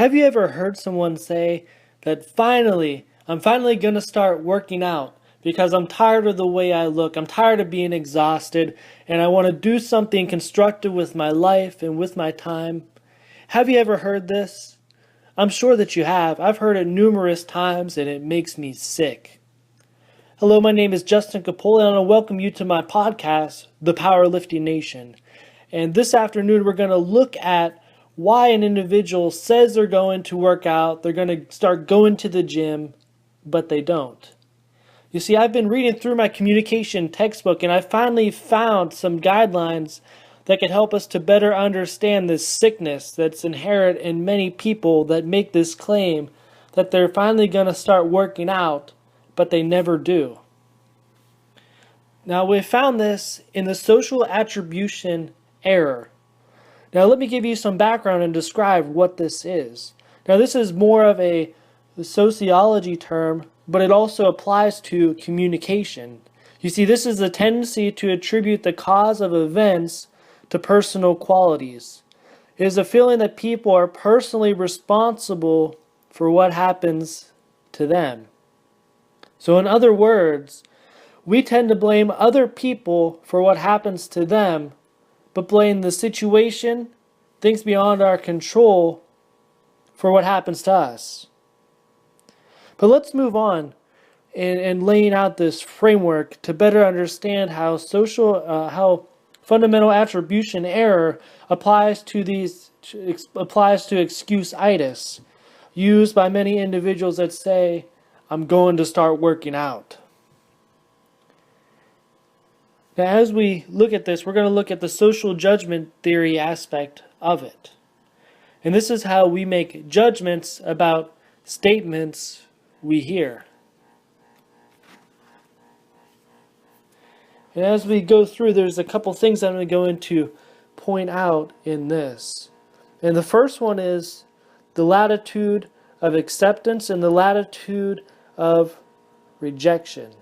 Have you ever heard someone say that I'm finally going to start working out because I'm tired of the way I look, I'm tired of being exhausted, and I want to do something constructive with my life and with my time? Have you ever heard this? I'm sure that you have. I've heard it numerous times and it makes me sick. Hello, my name is Justin Capola and I want to welcome you to my podcast, The Powerlifting Nation. And this afternoon we're going to look at why an individual says they're going to work out, they're going to start going to the gym, but they don't. You see, I've been reading through my communication textbook and I finally found some guidelines that could help us to better understand this sickness that's inherent in many people that make this claim that they're finally going to start working out, but they never do. Now, we found this in the social attribution error. Now, let me give you some background and describe what this is. Now, this is more of a sociology term, but it also applies to communication. You see, this is a tendency to attribute the cause of events to personal qualities. It is a feeling that people are personally responsible for what happens to them. So in other words, we tend to blame other people for what happens to them, but blame the situation, things beyond our control, for what happens to us. But let's move on in laying out this framework to better understand how fundamental attribution error applies to excuse-itis, used by many individuals that say, I'm going to start working out. Now, as we look at this, we're going to look at the social judgment theory aspect of it. And this is how we make judgments about statements we hear. And as we go through, there's a couple things I'm going to point out in this. And the first one is the latitude of acceptance and the latitude of rejection.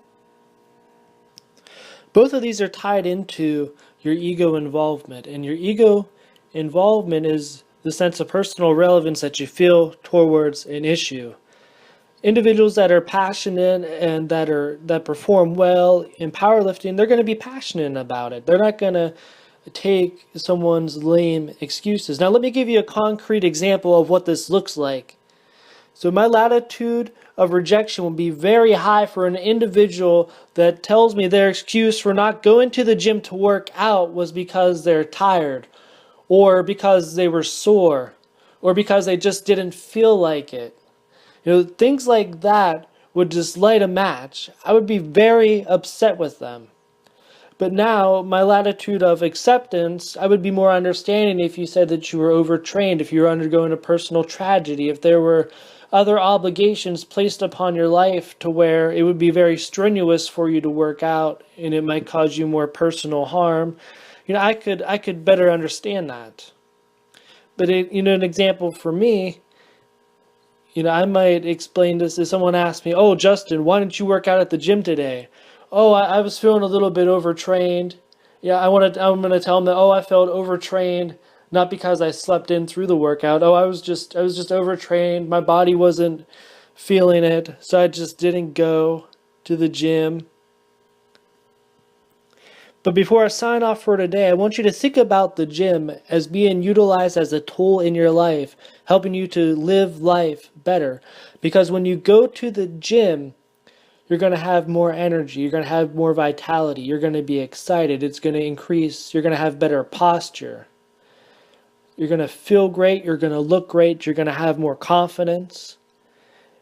Both of these are tied into your ego involvement, and your ego involvement is the sense of personal relevance that you feel towards an issue. Individuals that are passionate and that perform well in powerlifting, they're going to be passionate about it. They're not going to take someone's lame excuses. Now, let me give you a concrete example of what this looks like. So my latitude of rejection will be very high for an individual that tells me their excuse for not going to the gym to work out was because they're tired, or because they were sore, or because they just didn't feel like it. Things like that would just light a match. I would be very upset with them. But now, my latitude of acceptance, I would be more understanding if you said that you were overtrained, if you were undergoing a personal tragedy, if there were other obligations placed upon your life to where it would be very strenuous for you to work out and it might cause you more personal harm. I could better understand that. But an example for me, I might explain this if someone asked me, "Oh, Justin, why didn't you work out at the gym today?" "Oh, I was feeling a little bit overtrained." Yeah, I'm going to tell them that, "Oh, I felt overtrained, not because I slept in through the workout. Oh, I was just overtrained. My body wasn't feeling it, so I just didn't go to the gym." But before I sign off for today, I want you to think about the gym as being utilized as a tool in your life, helping you to live life better. Because when you go to the gym, you're going to have more energy, you're going to have more vitality, you're going to be excited, it's going to increase, you're going to have better posture. You're going to feel great, you're going to look great, you're going to have more confidence.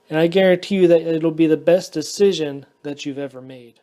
And I guarantee you that it'll be the best decision that you've ever made.